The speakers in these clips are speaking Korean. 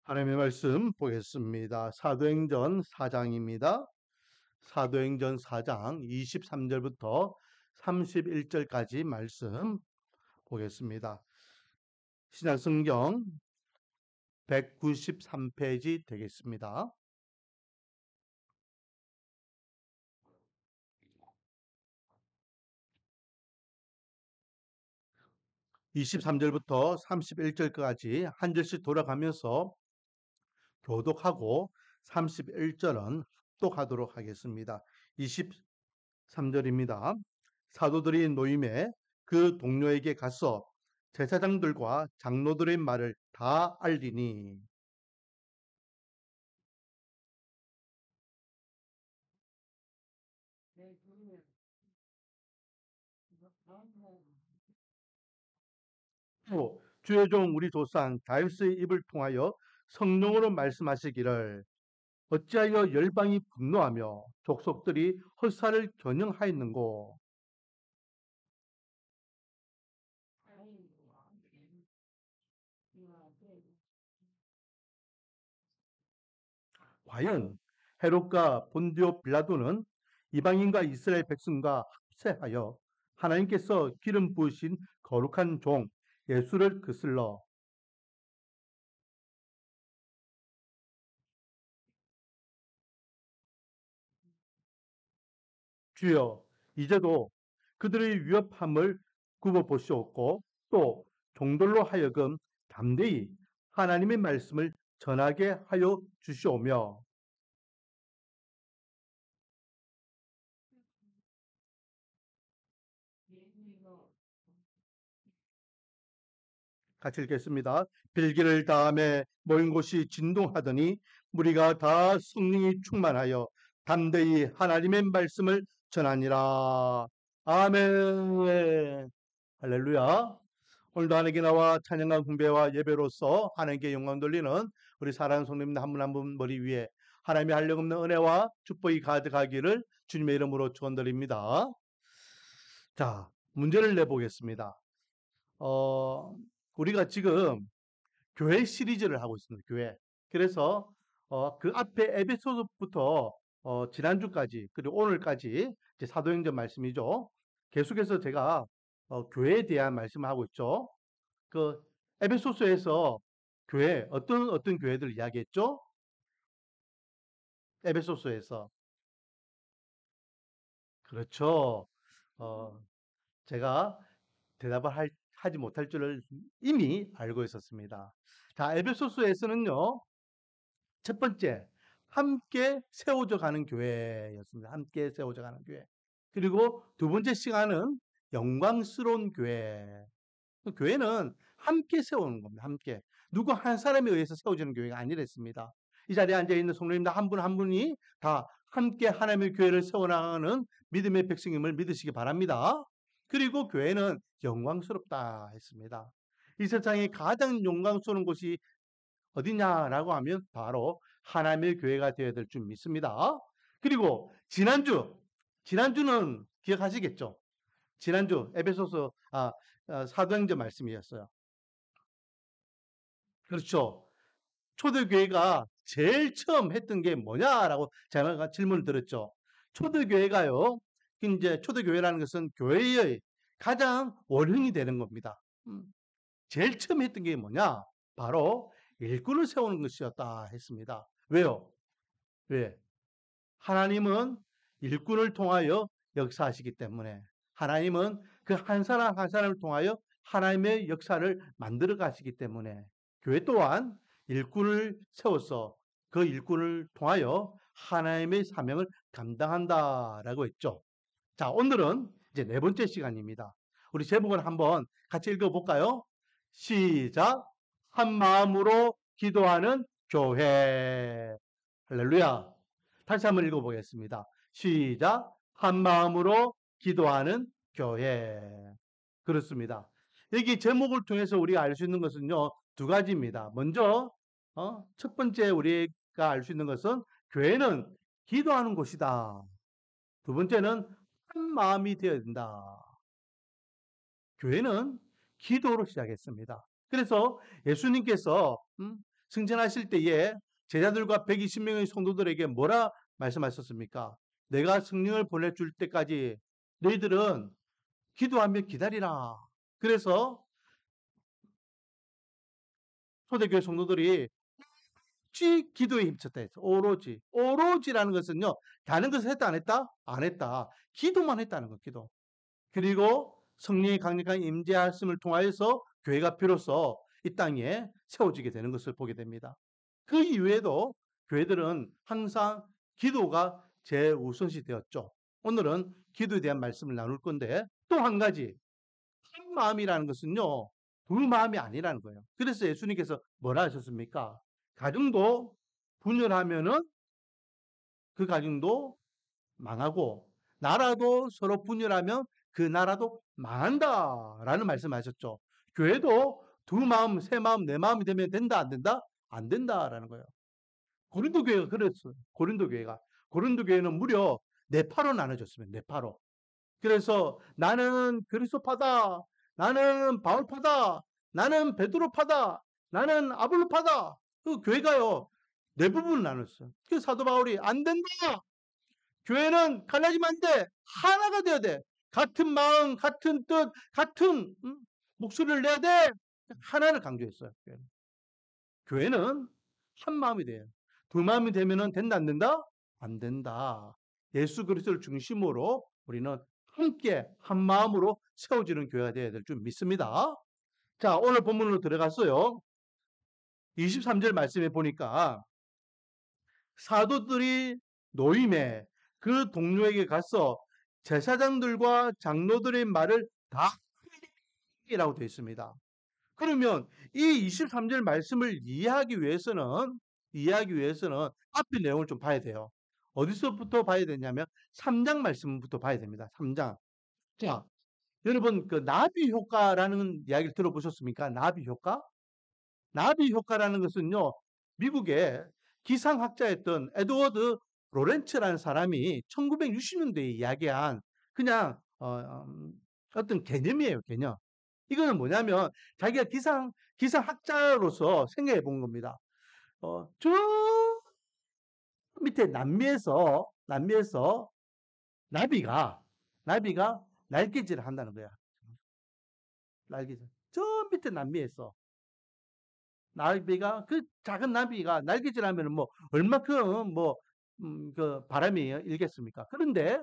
하나님의 말씀 보겠습니다. 사도행전 4장입니다. 사도행전 4장 23절부터 31절까지 말씀 보겠습니다. 신약성경 193페이지 되겠습니다. 23절부터 31절까지 한 절씩 돌아가면서 교독하고 31절은 합독하도록 하겠습니다. 23절입니다. 사도들이 노임에 그 동료에게 가서 제사장들과 장로들의 말을 다 알리니 또 주의 종 우리 조상 다윗의 입을 통하여 성령으로 말씀하시기를 어찌하여 열방이 분노하며 족속들이 헛살을 겨냥하였는고. 과연 헤롯과 본디오 빌라도는 이방인과 이스라엘 백성과 합세하여 하나님께서 기름 부으신 거룩한 종 예수를 거슬러 주여 이제도 그들의 위협함을 굽어 보시옵고 또 종들로 하여금 담대히 하나님의 말씀을 전하게 하여 주시오며. 같이 읽겠습니다. 빌기를 다음에 모인 곳이 진동하더니 무리가 다 성령이 충만하여 담대히 하나님의 말씀을 전하니라. 아멘. 할렐루야. 오늘도 하나님께 나와 찬양과 궁배와 예배로서 하나님께 영광 돌리는 우리 사랑하는 성도님들 한 분 한 분 머리 위에 하나님의 한량없는 은혜와 축복이 가득하기를 주님의 이름으로 축원드립니다. 자, 문제를 내보겠습니다. 우리가 지금 교회 시리즈를 하고 있습니다. 교회. 그래서 그 앞에 에베소서부터 지난주까지 그리고 오늘까지 이제 사도행전 말씀이죠. 계속해서 제가 교회에 대한 말씀을 하고 있죠. 그 에베소서에서 교회 어떤 교회들 이야기했죠? 에베소서에서 그렇죠. 어, 제가 대답을 하지 못할 줄을 이미 알고 있었습니다. 자, 에베소서에서는요. 첫 번째, 함께 세워져 가는 교회였습니다. 함께 세워져 가는 교회. 그리고 두 번째 시간은 영광스러운 교회. 교회는 함께 세우는 겁니다. 함께. 누구 한 사람에 의해서 세워지는 교회가 아니랬습니다. 이 자리에 앉아있는 성도님들 한 분 한 분이 다 함께 하나님의 교회를 세워나가는 믿음의 백성임을 믿으시기 바랍니다. 그리고 교회는 영광스럽다 했습니다. 이 세상에 가장 영광스러운 곳이 어디냐라고 하면 바로 하나님의 교회가 되어야 될 줄 믿습니다. 그리고 지난주는 기억하시겠죠? 지난주 에베소서 사도행전 말씀이었어요. 그렇죠. 초대교회가 제일 처음 했던 게 뭐냐라고 제가 질문을 드렸죠. 초대교회가요. 이제 초대교회라는 것은 교회의 가장 원흉이 되는 겁니다. 제일 처음 했던 게 뭐냐? 바로 일꾼을 세우는 것이었다 했습니다. 왜요? 왜? 하나님은 일꾼을 통하여 역사하시기 때문에 하나님은 그 한 사람 한 사람을 통하여 하나님의 역사를 만들어 가시기 때문에 교회 또한 일꾼을 세워서 그 일꾼을 통하여 하나님의 사명을 감당한다라고 했죠. 자, 오늘은 이제 네 번째 시간입니다. 우리 제목을 한번 같이 읽어볼까요? 시작. 한 마음으로 기도하는 교회. 할렐루야. 다시 한번 읽어보겠습니다. 시작. 한 마음으로 기도하는 교회. 그렇습니다. 여기 제목을 통해서 우리가 알 수 있는 것은요, 두 가지입니다. 먼저, 첫 번째 우리가 알 수 있는 것은 교회는 기도하는 곳이다. 두 번째는 한 마음이 되어야 된다. 교회는 기도로 시작했습니다. 그래서 예수님께서 승천하실 때에 제자들과 120명의 성도들에게 뭐라 말씀하셨습니까? 내가 성령을 보내줄 때까지 너희들은 기도하며 기다리라. 그래서 초대교회 성도들이 오로지 기도에 힘쳤다 했어. 오로지. 오로지라는 것은요. 다른 것을 했다 안 했다? 안 했다. 기도만 했다는 거. 기도. 그리고 성령의 강력한 임재하심을 통하여서 교회가 비로소 이 땅에 세워지게 되는 것을 보게 됩니다. 그 이후에도 교회들은 항상 기도가 제우선시 되었죠. 오늘은 기도에 대한 말씀을 나눌 건데 또 한 가지 한 마음이라는 것은요. 두 마음이 아니라는 거예요. 그래서 예수님께서 뭐라 하셨습니까? 가정도 분열하면은 그 가정도 망하고 나라도 서로 분열하면 그 나라도 망한다라는 말씀하셨죠. 교회도 두 마음, 세 마음, 네 마음이 되면 된다, 안 된다? 안 된다라는 거예요. 고린도 교회가 그랬어요. 고린도 교회가. 고린도 교회는 무려 네파로 나눠졌습니다. 네파로. 그래서 나는 그리스도파다. 나는 바울파다. 나는 베드로파다. 나는 아볼로파다. 그 교회가요. 네 부분을 나눴어요. 그 사도 바울이 안 된다. 교회는 갈라지면 안 돼. 하나가 돼야 돼. 같은 마음, 같은 뜻, 같은 목소리를 내야 돼. 하나를 강조했어요. 교회는 한 마음이 돼요. 두 마음이 되면 된다 안 된다? 안 된다. 예수 그리스도를 중심으로 우리는 함께 한 마음으로 세워지는 교회가 되어야 될 줄 믿습니다. 자, 오늘 본문으로 들어갔어요. 23절 말씀에 보니까 사도들이 노임에 그 동료에게 가서 제사장들과 장로들의 말을 다 이라고 되어 있습니다. 그러면 이 23절 말씀을 이해하기 위해서는 앞의 내용을 좀 봐야 돼요. 어디서부터 봐야 되냐면 3장 말씀부터 봐야 됩니다. 3장. 자, 여러분 그 나비 효과라는 이야기를 들어보셨습니까? 나비 효과? 나비 효과라는 것은요. 미국의 기상학자였던 에드워드 로렌츠라는 사람이 1960년대에 이야기한 그냥 어떤 개념이에요. 개념. 이거는 뭐냐면 자기가 기상학자로서 생각해 본 겁니다. 저 밑에 남미에서 나비가 날개질을 한다는 거야. 날개질. 저 밑에 남미에서 나비가 그 작은 나비가 날개질하면 뭐 얼마큼 그 바람이 일겠습니까? 그런데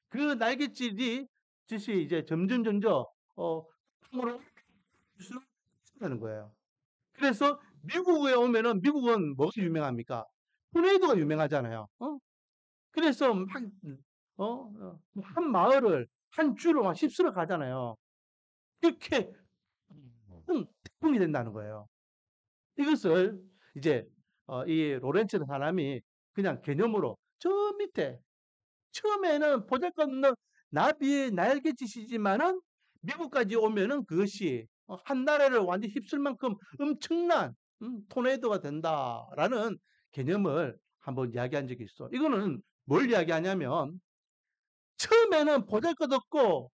그 날개질이 짓이 이제 점점 풍으로 하는 거예요. 그래서 미국에 오면은 미국은 뭐가 유명합니까? 토네이도가 유명하잖아요. 그래서 막 한 마을을 한 주로 막 휩쓸어 가잖아요. 그렇게 태풍이 된다는 거예요. 이것을 이제 이 로렌츠는 사람이 그냥 개념으로 저 밑에 처음에는 보잘것없는 나비의 날개짓이지만은 미국까지 오면은 그것이 한 나라를 완전히 휩쓸 만큼 엄청난 토네이도가 된다라는 개념을 한번 이야기한 적이 있어. 이거는 뭘 이야기하냐면 처음에는 보잘것없고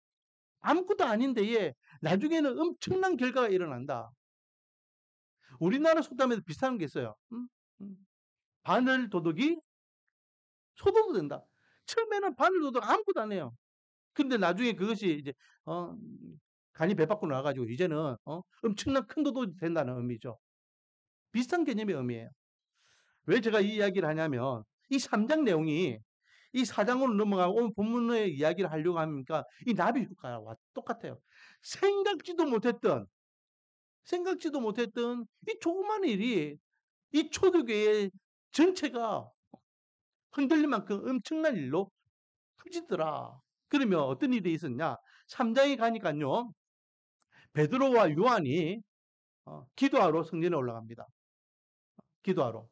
아무것도 아닌데 예, 나중에는 엄청난 결과가 일어난다. 우리나라 속담에도 비슷한 게 있어요. 바늘 도둑이 소도도 된다. 처음에는 바늘 도둑 아무것도 안 해요. 근데 나중에 그것이 이제 간이 배 밖으로 나가지고 이제는 엄청난 큰 도둑이 된다는 의미죠. 비슷한 개념의 의미예요. 왜 제가 이 이야기를 하냐면 이 3장 내용이 이 4장으로 넘어가고 오늘 본문의 이야기를 하려고 하니까 이 나비 효과와 똑같아요. 생각지도 못했던 이 조그만 일이 이 초대교회 전체가 흔들릴 만큼 엄청난 일로 커지더라. 그러면 어떤 일이 있었냐? 3장에 가니까요. 베드로와 요한이 기도하러 성전에 올라갑니다. 기도하러.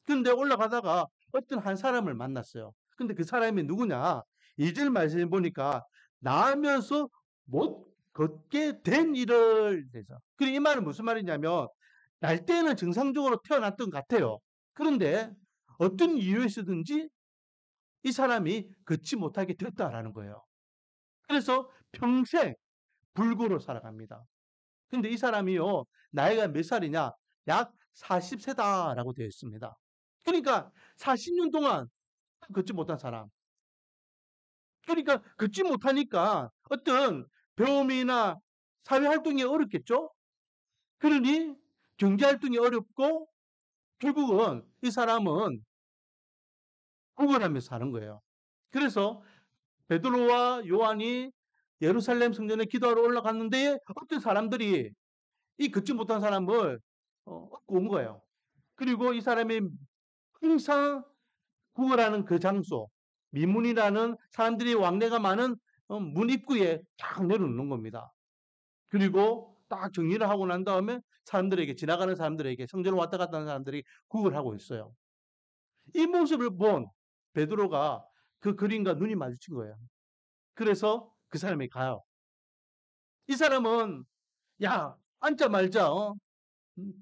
근데 올라가다가 어떤 한 사람을 만났어요. 근데 그 사람이 누구냐? 2절 말씀해 보니까 나으면서 못 걷게 된 일을 해서. 그리고 이 말은 무슨 말이냐면 날 때는 정상적으로 태어났던 것 같아요. 그런데 어떤 이유에서든지 이 사람이 걷지 못하게 됐다라는 거예요. 그래서 평생 불구로 살아갑니다. 근데 이 사람이요, 나이가 몇 살이냐? 약 40세다라고 되어 있습니다. 그러니까 40년 동안 걷지 못한 사람. 그러니까 걷지 못하니까 어떤 배움이나 사회활동이 어렵겠죠? 그러니 경제활동이 어렵고 결국은 이 사람은 구걸하면서 사는 거예요. 그래서 베드로와 요한이 예루살렘 성전에 기도하러 올라갔는데 어떤 사람들이 이 걷지 못한 사람을 업고 온 거예요. 그리고 이 사람이 항상 구걸하는 그 장소, 미문이라는 사람들이 왕래가 많은 문 입구에 딱 내려놓는 겁니다. 그리고 딱 정리를 하고 난 다음에 사람들에게, 지나가는 사람들에게, 성전을 왔다 갔다 하는 사람들이 구걸하고 있어요. 이 모습을 본 베드로가 그 그림과 눈이 마주친 거예요. 그래서 그 사람이 가요. 이 사람은 야 앉자 말자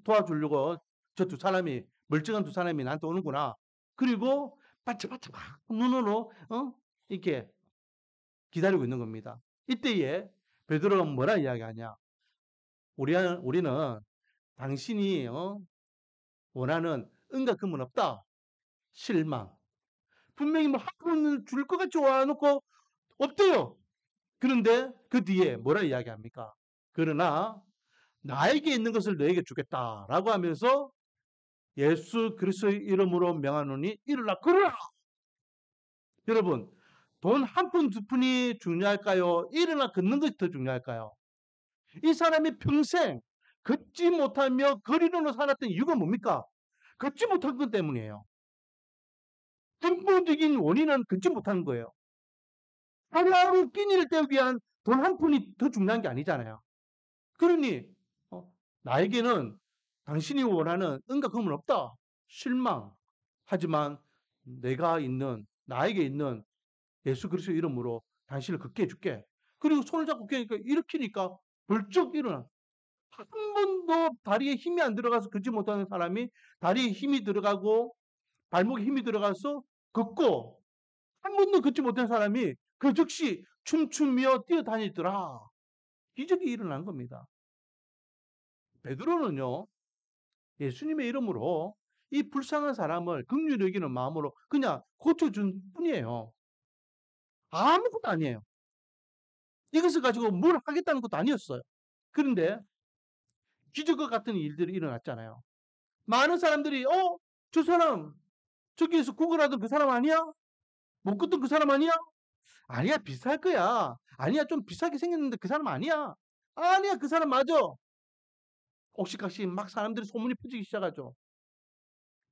도와주려고 저 두 사람이, 멀쩡한 두 사람이 나한테 오는구나. 그리고 바짝바짝 막 눈으로 이렇게 기다리고 있는 겁니다. 이때에 베드로가 뭐라 이야기하냐? 우리는 당신이 원하는 은과 금은 없다. 실망. 분명히 뭐 학문을 줄 것 같이 와놓고 없대요. 그런데 그 뒤에 뭐라 이야기합니까? 그러나 나에게 있는 것을 너에게 주겠다라고 하면서 예수 그리스도의 이름으로 명하노니 일어나 걸어라. 여러분, 돈 한 푼 두 푼이 중요할까요? 일어나 걷는 것이 더 중요할까요? 이 사람이 평생 걷지 못하며 거리로는 살았던 이유가 뭡니까? 걷지 못한 것 때문이에요. 근본적인 원인은 걷지 못하는 거예요. 하루하루 끼니를 때우기 위한 돈 한 푼이 더 중요한 게 아니잖아요. 그러니 나에게는 당신이 원하는 은과 금은 없다. 실망. 하지만 나에게 있는 예수 그리스도 이름으로 당신을 걷게 해줄게. 그리고 손을 잡고 깨니까 일으키니까 벌쩍 일어나. 한 번도 다리에 힘이 안 들어가서 걷지 못하는 사람이 다리에 힘이 들어가고 발목에 힘이 들어가서 걷고, 한 번도 걷지 못한 사람이 그 즉시 춤추며 뛰어다니더라. 기적이 일어난 겁니다. 베드로는요, 예수님의 이름으로 이 불쌍한 사람을 긍휼히 여기는 마음으로 그냥 고쳐준 뿐이에요. 아무것도 아니에요. 이것을 가지고 뭘 하겠다는 것도 아니었어요. 그런데 기적과 같은 일들이 일어났잖아요. 많은 사람들이 저 사람 저기에서 구걸하던 그 사람 아니야? 못 걷던 그 사람 아니야? 아니야, 비쌀 거야. 아니야, 좀 비싸게 생겼는데 그 사람 아니야. 아니야, 그 사람 맞아. 옥시각시 막 사람들이 소문이 퍼지기 시작하죠.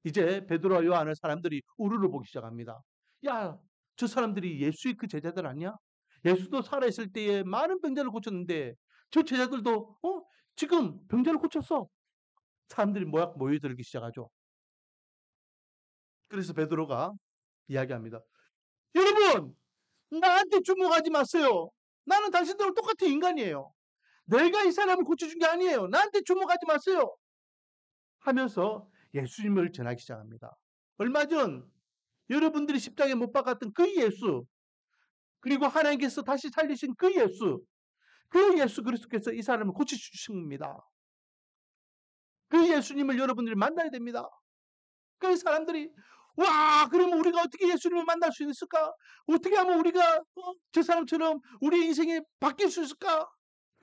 이제 베드로와 요한을 사람들이 우르르 보기 시작합니다. 야, 저 사람들이 예수의 그 제자들 아니야? 예수도 살아있을 때에 많은 병자를 고쳤는데 저 제자들도 지금 병자를 고쳤어. 사람들이 모여들기 시작하죠. 그래서 베드로가 이야기합니다. 여러분, 나한테 주목하지 마세요. 나는 당신들과 똑같은 인간이에요. 내가 이 사람을 고쳐준 게 아니에요. 나한테 주목하지 마세요. 하면서 예수님을 전하기 시작합니다. 얼마 전 여러분들이 십자가에 못 박았던 그 예수, 그리고 하나님께서 다시 살리신 그 예수 그리스도께서 이 사람을 고쳐주신 겁니다. 그 예수님을 여러분들이 만나야 됩니다. 그 사람들이 와, 그러면 우리가 어떻게 예수님을 만날 수 있을까? 어떻게 하면 우리가 저 사람처럼 우리 인생이 바뀔 수 있을까?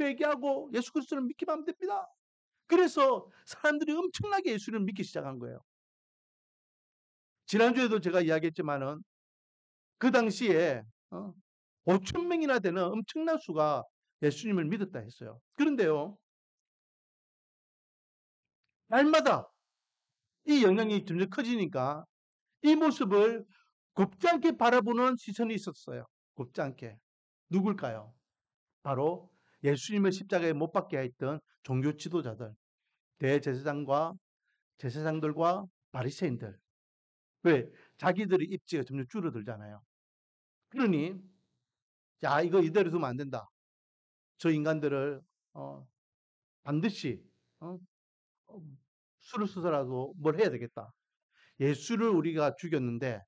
회개하고 예수 그리스도를 믿기만 하면 됩니다. 그래서 사람들이 엄청나게 예수를 믿기 시작한 거예요. 지난주에도 제가 이야기했지만은 그 당시에 5천 명이나 되는 엄청난 수가 예수님을 믿었다 했어요. 그런데요, 날마다 이 영향이 점점 커지니까 이 모습을 곱지 않게 바라보는 시선이 있었어요. 곱지 않게. 누굴까요? 바로 예수님을 십자가에 못 박게 했던 종교 지도자들, 대제사장과 제사장들과 바리새인들. 왜? 자기들의 입지가 점점 줄어들잖아요. 그러니 야, 이거 이대로 두면 안 된다. 저 인간들을 반드시 어, 수를 써서라도 뭘 해야 되겠다. 예수를 우리가 죽였는데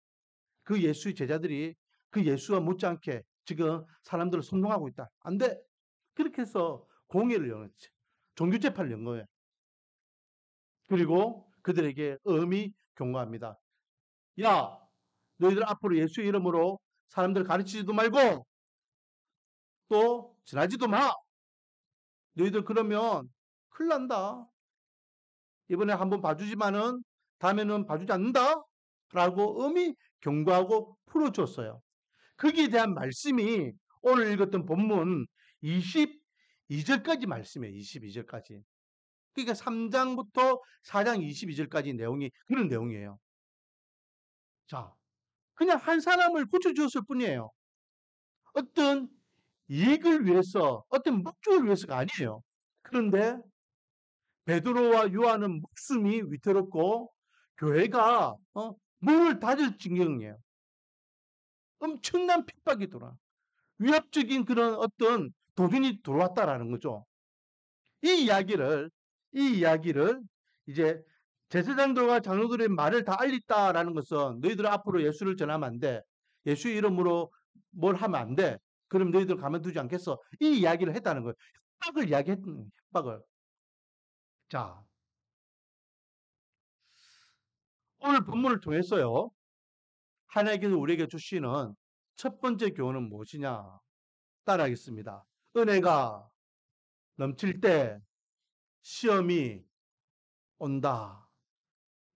그 예수의 제자들이 그 예수와 못지않게 지금 사람들을 선동하고 있다. 안 돼. 그렇게 해서 공회를 열었지. 종교재판을 연 거예요. 그리고 그들에게 엄히 경고합니다. 야, 너희들 앞으로 예수의 이름으로 사람들 가르치지도 말고 또 지나지도 마. 너희들 그러면 큰일 난다. 이번에 한번 봐주지만은 다음에는 봐주지 않는다. 라고 엄히 경고하고 풀어줬어요. 거기에 대한 말씀이 오늘 읽었던 본문 22절까지 말씀이에요. 22절까지. 그러니까 3장부터 4장 22절까지 내용이 그런 내용이에요. 자, 그냥 한 사람을 고쳐주었을 뿐이에요. 어떤 이익을 위해서, 어떤 목적을 위해서가 아니에요. 그런데 베드로와 요한은 목숨이 위태롭고 교회가 문을 닫을 지경이에요. 엄청난 핍박이 돌아. 위협적인 그런 어떤 도전이 들어왔다라는 거죠. 이 이야기를 이제 제사장들과 장로들의 말을 다 알렸다라는 것은 너희들 앞으로 예수를 전하면 안 돼. 예수의 이름으로 뭘 하면 안 돼. 그럼 너희들 가만두지 않겠어. 이 이야기를 했다는 거예요. 협박을 이야기했던 거예요. 협박을. 자, 오늘 본문을 통해서요. 하나님께서 우리에게 주시는 첫 번째 교훈은 무엇이냐? 따라하겠습니다. 은혜가 넘칠 때 시험이 온다.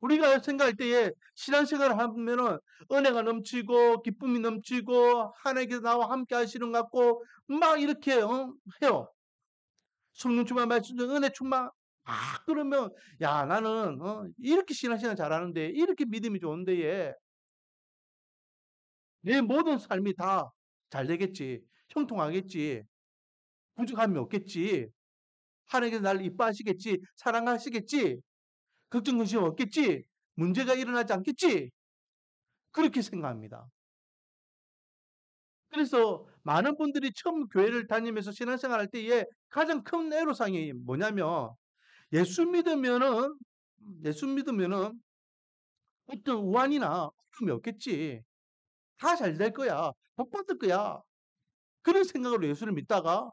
우리가 생각할 때에 신앙생활을 하면은 은혜가 넘치고 기쁨이 넘치고 하나님께서 나와 함께 하시는 것 같고 막 이렇게 해요. 성령 충만 말씀 중 은혜 충만 그러면 야 나는 이렇게 신앙생활 잘하는데 이렇게 믿음이 좋은데 내 모든 삶이 다 잘 되겠지. 형통하겠지. 부족함이 없겠지. 하나님께서 나를 이뻐하시겠지. 사랑하시겠지. 걱정 근심 없겠지. 문제가 일어나지 않겠지. 그렇게 생각합니다. 그래서 많은 분들이 처음 교회를 다니면서 신앙생활 할 때에 가장 큰 애로사항이 뭐냐면 예수 믿으면은 어떤 우환이나 어려움이 없겠지. 다 잘 될 거야. 복 받을 거야. 그런 생각으로 예수를 믿다가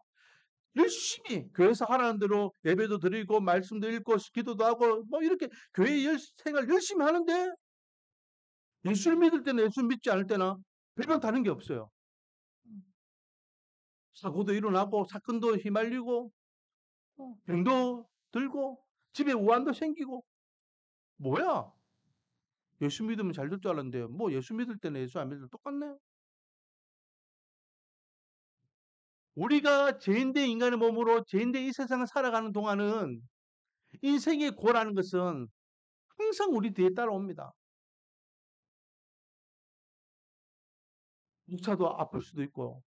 열심히 교회에서 하라는 대로 예배도 드리고 말씀도 읽고 기도도 하고 뭐 이렇게 교회 생활 열심히 하는데 예수를 믿을 때는 예수 믿지 않을 때나 별반 다른 게 없어요. 사고도 일어나고 사건도 휘말리고 병도 들고 집에 우환도 생기고 뭐야? 예수 믿으면 잘 될 줄 알았는데 뭐 예수 믿을 때는 예수 안 믿을 때 똑같네. 우리가 죄인된 인간의 몸으로 죄인된 이 세상을 살아가는 동안은 인생의 고라는 것은 항상 우리 뒤에 따라옵니다. 목사도 아플 수도 있고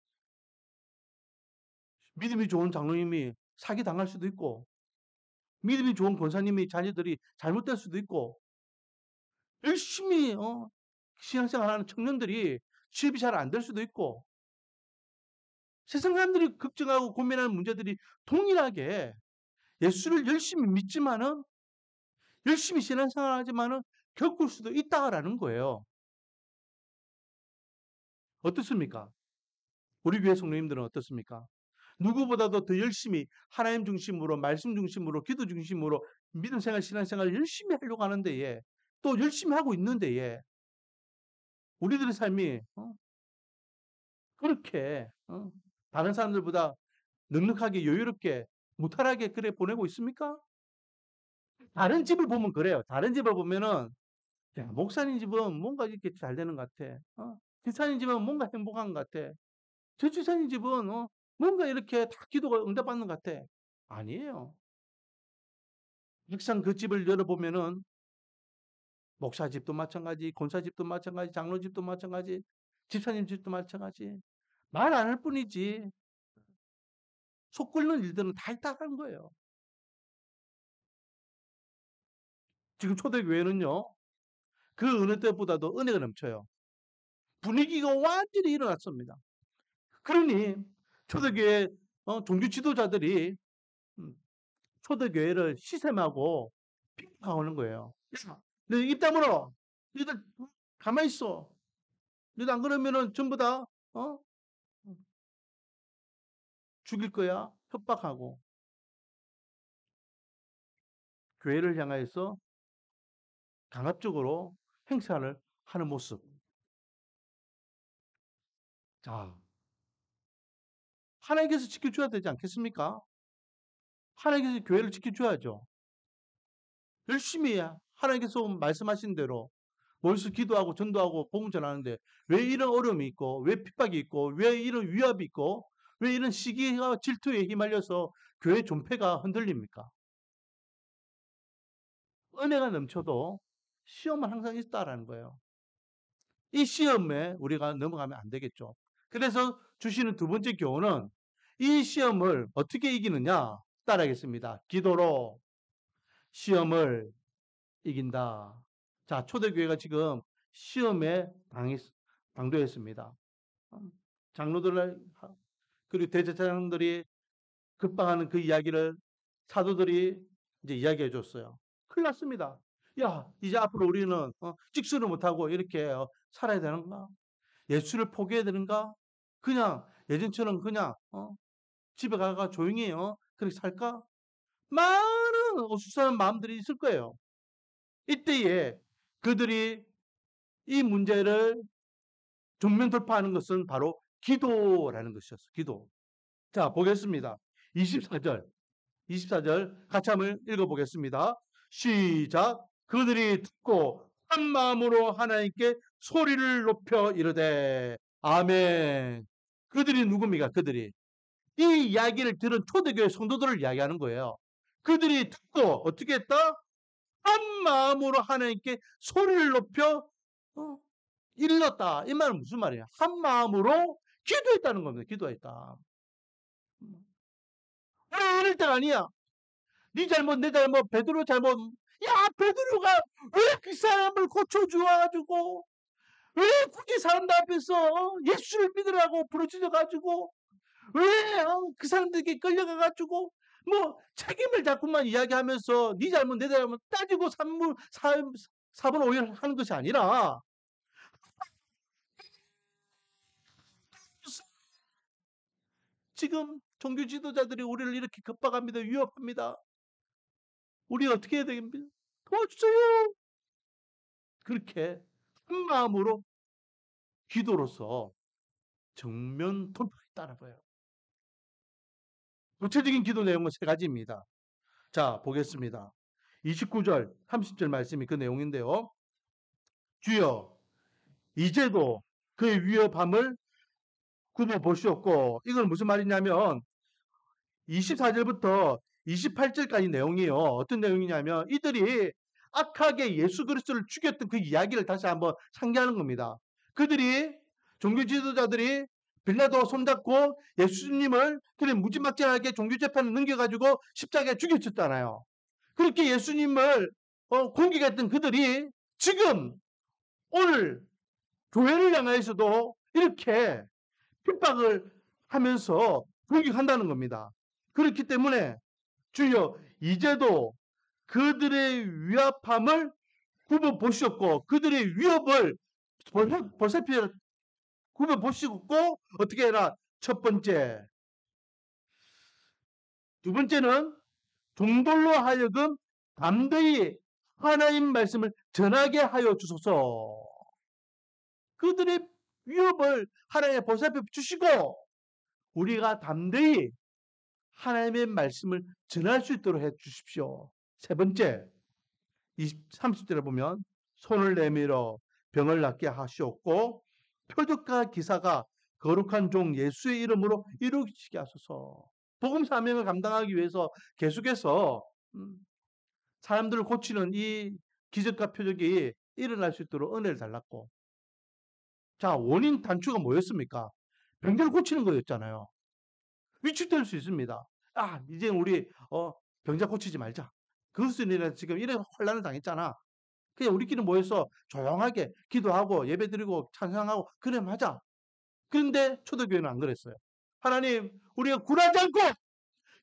믿음이 좋은 장로님이 사기 당할 수도 있고 믿음이 좋은 권사님이 자녀들이 잘못될 수도 있고 열심히 신앙생활하는 청년들이 취업이 잘 안 될 수도 있고 세상 사람들이 걱정하고 고민하는 문제들이 동일하게 예수를 열심히 믿지만은 열심히 신앙생활하지만은 겪을 수도 있다라는 거예요. 어떻습니까? 우리 교회 성도님들은 어떻습니까? 누구보다도 더 열심히 하나님 중심으로 말씀 중심으로 기도 중심으로 믿음 생활 신앙생활 열심히 하려고 하는데 또 열심히 하고 있는데 우리들의 삶이 그렇게 다른 사람들보다 넉넉하게 여유롭게 무탈하게 그래 보내고 있습니까? 다른 집을 보면 그래요. 다른 집을 보면은 야, 목사님 집은 뭔가 이렇게 잘 되는 것 같아. 집사님 집은 뭔가 행복한 것 같아. 저 집사님 집은 뭔가 이렇게 다 기도가 응답받는 것 같아. 아니에요. 막상 그 집을 열어보면은 목사 집도 마찬가지, 권사 집도 마찬가지, 장로 집도 마찬가지, 집사님 집도 마찬가지. 말 안 할 뿐이지 속 끓는 일들은 다 있다는 거예요. 지금 초대교회는요. 그 어느 때보다도 은혜가 넘쳐요. 분위기가 완전히 일어났습니다. 그러니 초대교회 종교 지도자들이 음, 초대교회를 시샘하고 핍박하는 거예요. 야, 너희 입 다물어. 너희들 가만히 있어. 너희들 안 그러면은 전부 다 어? 죽일 거야. 협박하고. 교회를 향하여서 강압적으로 행사를 하는 모습. 자, 하나님께서 지켜줘야 되지 않겠습니까? 하나님께서 교회를 지켜줘야죠. 열심히 하나님께서 말씀하신 대로 모여서 기도하고 전도하고 복음 전하는데 왜 이런 어려움이 있고 왜 핍박이 있고 왜 이런 위협이 있고 왜 이런 시기와 질투에 휘말려서 교회 존폐가 흔들립니까? 은혜가 넘쳐도 시험은 항상 있다라는 거예요. 이 시험에 우리가 넘어가면 안 되겠죠. 그래서 주시는 두 번째 교훈은 이 시험을 어떻게 이기느냐 따라하겠습니다. 기도로 시험을 이긴다. 자, 초대교회가 지금 시험에 당도했습니다. 장로들 그리고 대제사장들이 급박하는 그 이야기를 사도들이 이제 이야기해 줬어요. 큰일 났습니다. 야, 이제 앞으로 우리는 찍소를 못하고 이렇게 살아야 되는가? 예수를 포기해야 되는가? 그냥 예전처럼 그냥 집에 가가 조용히 그렇게 살까? 많은 어수선한 마음들이 있을 거예요. 이때에 그들이 이 문제를 정면 돌파하는 것은 바로 기도라는 것이었어요. 기도. 자, 보겠습니다. 24절 같이 한번 읽어보겠습니다. 시작. 그들이 듣고 한 마음으로 하나님께 소리를 높여 이르되 아멘. 그들이 누굽니까? 그들이 이 이야기를 들은 초대교회 성도들을 이야기하는 거예요. 그들이 듣고 어떻게 했다? 한 마음으로 하나님께 소리를 높여 일렀다. 이 말은 무슨 말이에요? 한 마음으로 기도했다는 겁니다. 기도했다. 우리 이럴 때가 아니야. 네 잘못, 내 잘못, 베드로 잘못. 야, 베드로가 왜 그 사람을 고쳐주어가지고 왜 굳이 사람들 앞에서 예수를 믿으라고 부르짖어가지고 왜 그 사람들에게 끌려가가지고 뭐 책임을 자꾸만 이야기하면서 네 잘못, 내 잘못 따지고 4분 5일 하는 것이 아니라 지금 종교 지도자들이 우리를 이렇게 겁박합니다. 위협합니다. 우리 어떻게 해야 되겠습니까? 도와주세요. 그렇게 한 마음으로 기도로서 정면 돌파했다는 거예요. 구체적인 기도 내용은 세 가지입니다. 자, 보겠습니다. 29절, 30절 말씀이 그 내용인데요. 주여, 이제도 그의 위협함을 굽어 보시옵고, 이건 무슨 말이냐면 24절부터 28절까지 내용이에요. 어떤 내용이냐면 이들이 악하게 예수 그리스도를 죽였던 그 이야기를 다시 한번 상기하는 겁니다. 그들이 종교 지도자들이 빌라도 손잡고 예수님을 그래 무지막지하게 종교재판을 넘겨가지고 십자가에 죽였었잖아요. 그렇게 예수님을 공격했던 그들이 지금 오늘 교회를 향해서도 이렇게 핍박을 하면서 공격한다는 겁니다. 그렇기 때문에 주여 이제도 그들의 위압함을 굽어 보시옵고 그들의 위협을 보살피 굽어 보시고 어떻게 해라. 첫 번째. 두 번째는 종돌로 하여금 담대히 하나님 말씀을 전하게 하여 주소서. 그들의 위협을 하나님의 보살펴 주시고 우리가 담대히 하나님의 말씀을 전할 수 있도록 해 주십시오. 세 번째, 30절에 보면 손을 내밀어 병을 낫게 하시옵고 표적과 기사가 거룩한 종 예수의 이름으로 이루어지게 하소서. 복음 사명을 감당하기 위해서 계속해서 사람들을 고치는 이 기적과 표적이 일어날 수 있도록 은혜를 달랐고, 자, 원인 단추가 뭐였습니까? 병자를 고치는 거였잖아요. 위축될 수 있습니다. 아, 이제 우리 병자 고치지 말자. 그것은 인해 지금 이런 혼란을 당했잖아. 그냥 우리끼리 모여서 조용하게 기도하고 예배드리고 찬양하고 그래 하자. 그런데 초대교회는 안 그랬어요. 하나님, 우리가 굴하지 않고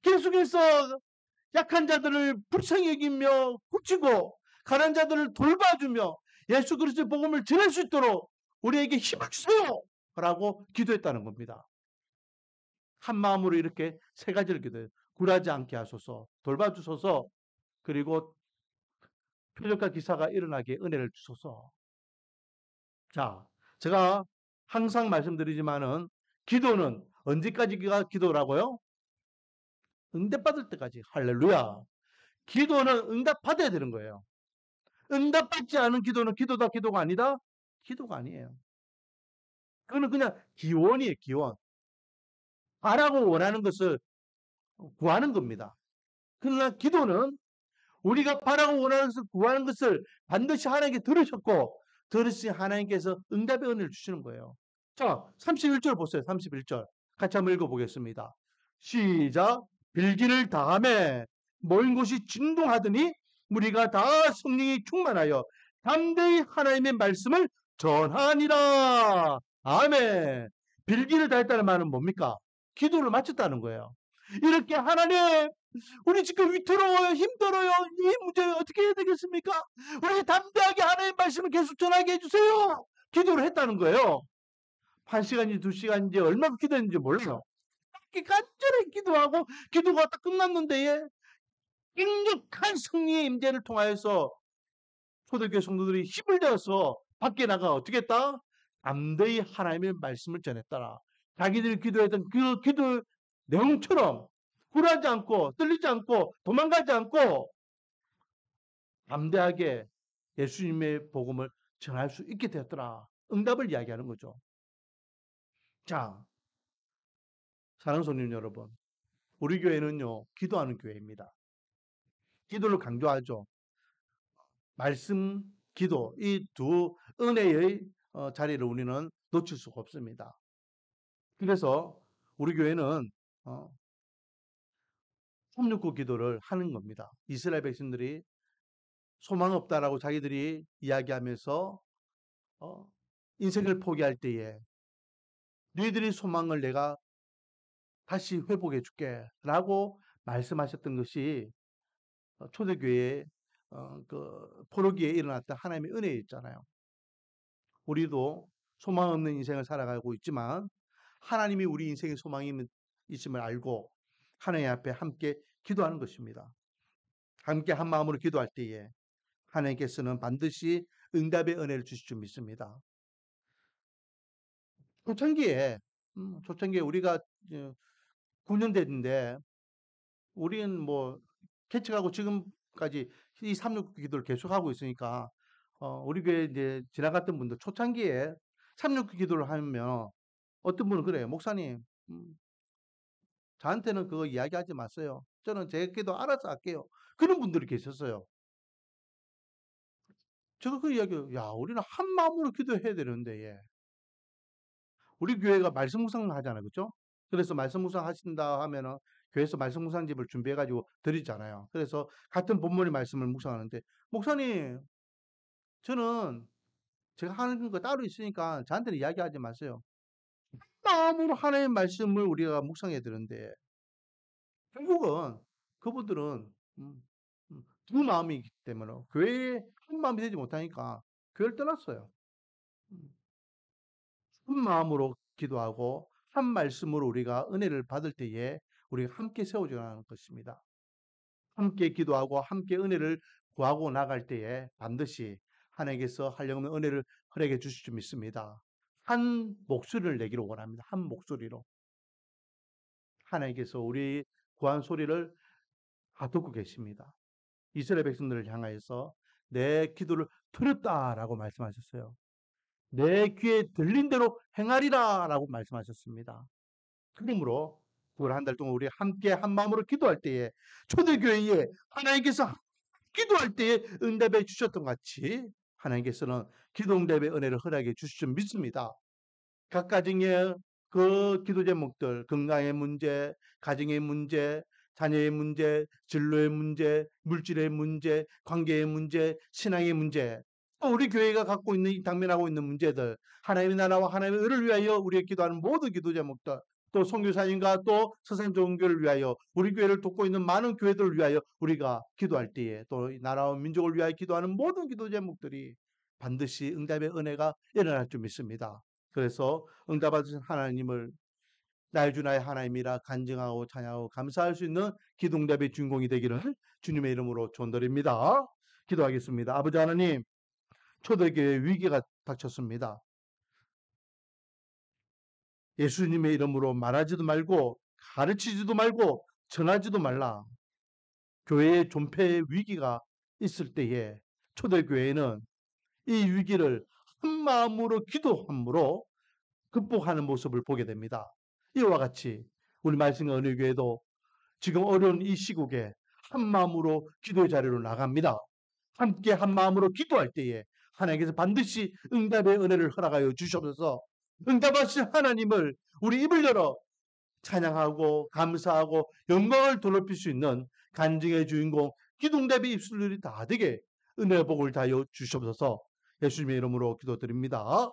계속해서 약한 자들을 불쌍히 여기며 고치고 가난한 자들을 돌봐주며 예수 그리스도의 복음을 전할 수 있도록 우리에게 힘을 주세요. 라고 기도했다는 겁니다. 한 마음으로 이렇게 세 가지를 기도해요. 굴하지 않게 하소서, 돌봐주소서, 그리고 표적과 기사가 일어나게 은혜를 주소서. 자, 제가 항상 말씀드리지만은 기도는 언제까지가 기도라고요? 응답받을 때까지. 할렐루야. 기도는 응답받아야 되는 거예요. 응답받지 않은 기도는 기도다, 기도가 아니다? 기도가 아니에요. 그거는 그냥 기원이에요, 기원. 바라고 원하는 것을 구하는 겁니다. 그러나 기도는 우리가 바라고 원하는 것을 구하는 것을 반드시 하나님께 들으셨고, 들으신 하나님께서 응답의 은혜를 주시는 거예요. 자, 31절 보세요. 31절. 같이 한번 읽어보겠습니다. 시작. 빌기를 다함에 모인 곳이 진동하더니 무리가 다 성령이 충만하여 담대히 하나님의 말씀을 전하니라. 아멘. 빌기를 다했다는 말은 뭡니까? 기도를 마쳤다는 거예요. 이렇게 하나님, 우리 지금 위태로워요. 힘들어요. 이 문제 어떻게 해야 되겠습니까? 우리 담대하게 하나님의 말씀을 계속 전하게 해주세요. 기도를 했다는 거예요. 1시간인지 2시간인지 얼마나 기도했는지 몰라요. 간절히 기도하고 기도가 딱 끝났는데 강력한 승리의 임재를 통하여서 초대교회 성도들이 힘을 내어서 밖에 나가 어떻게 했다? 담대히 하나님의 말씀을 전했더라. 자기들이 기도했던 그 기도 내용처럼 굴하지 않고 떨리지 않고 도망가지 않고 담대하게 예수님의 복음을 전할 수 있게 되었더라. 응답을 이야기하는 거죠. 자, 사랑하는 손님 여러분, 우리 교회는요, 기도하는 교회입니다. 기도를 강조하죠. 말씀, 기도, 이 두 은혜의 자리를 우리는 놓칠 수가 없습니다. 그래서 우리 교회는 369 기도를 하는 겁니다. 이스라엘 백성들이 소망 없다라고 자기들이 이야기하면서 인생을 포기할 때에 너희들이 소망을 내가 다시 회복해 줄게 라고 말씀하셨던 것이 초대교회의 그 포로기에 일어났던 하나님의 은혜였잖아요. 우리도 소망 없는 인생을 살아가고 있지만 하나님이 우리 인생의 소망이 있음을 알고 하나님 앞에 함께 기도하는 것입니다. 함께 한 마음으로 기도할 때에 하나님께서는 반드시 응답의 은혜를 주실 줄 믿습니다. 초창기에 우리가 9년 됐는데 우리는 뭐 개척하고 지금까지 이 369 기도를 계속하고 있으니까 우리 교회 이제 지나갔던 분들 초창기에 369 기도를 하면 어떤 분은 그래요. 목사님, 저한테는 그거 이야기하지 마세요. 저는 제 기도 알아서 할게요. 그런 분들이 계셨어요. 제가 그 이야기를, 야, 우리는 한 마음으로 기도해야 되는데, 예. 우리 교회가 말씀 묵상 하잖아요. 그죠? 그래서 말씀 묵상 하신다 하면은 교회에서 말씀 묵상집을 준비해가지고 드리잖아요. 그래서 같은 본문의 말씀을 묵상하는데, 목사님, 저는 제가 하는 거 따로 있으니까 저한테는 이야기하지 마세요. 마음으로 하나님의 말씀을 우리가 묵상해야 되는데, 결국은 그분들은 두 마음이기 때문에 교회에 한 마음이 되지 못하니까 교회를 떠났어요. 한 마음으로 기도하고 한 말씀으로 우리가 은혜를 받을 때에 우리가 함께 세워져가는 것입니다. 함께 기도하고 함께 은혜를 구하고 나갈 때에 반드시 하나님께서 한량없는 은혜를 허락해 주실 줄 믿습니다. 한 목소리를 내기를 원합니다. 한 목소리로. 하나님께서 우리 구한 소리를 다 듣고 계십니다. 이스라엘 백성들을 향하여서 내 기도를 들었다라고 말씀하셨어요. 내 귀에 들린 대로 행하리라 라고 말씀하셨습니다. 그러므로 9월 한 달 동안 우리 함께 한 마음으로 기도할 때에 초대교회에 하나님께서 기도할 때에 응답해 주셨던 같이 하나님께서는 기도 응답의 은혜를 허락해 주실 줄 믿습니다. 각 가정의 그 기도 제목들, 건강의 문제, 가정의 문제, 자녀의 문제, 진로의 문제, 물질의 문제, 관계의 문제, 신앙의 문제, 또 우리 교회가 갖고 있는 당면하고 있는 문제들, 하나님의 나라와 하나님의 의를 위하여 우리가 기도하는 모든 기도 제목들, 또 선교사님과 또 서산종교를 위하여 우리 교회를 돕고 있는 많은 교회들을 위하여 우리가 기도할 때에 또 나라와 민족을 위하여 기도하는 모든 기도 제목들이 반드시 응답의 은혜가 일어날 줄 믿습니다. 그래서 응답하신 하나님을 나의 주 나의 하나님이라 간증하고 찬양하고 감사할 수 있는 기도 응답의 주인공이 되기를 주님의 이름으로 축원드립니다. 기도하겠습니다. 아버지 하나님, 초대교회 위기가 닥쳤습니다. 예수님의 이름으로 말하지도 말고 가르치지도 말고 전하지도 말라. 교회의 존폐의 위기가 있을 때에 초대교회는 이 위기를 한 마음으로 기도함으로 극복하는 모습을 보게 됩니다. 이와 같이 우리 말씀의 은혜교회도 지금 어려운 이 시국에 한 마음으로 기도의 자리로 나갑니다. 함께 한 마음으로 기도할 때에 하나님께서 반드시 응답의 은혜를 허락하여 주시옵소서. 응답하신 하나님을 우리 입을 열어 찬양하고 감사하고 영광을 돌려필 수 있는 간증의 주인공 기도응답의 입술들이 다 되게 은혜의 복을 다하여 주시옵소서. 예수님의 이름으로 기도드립니다.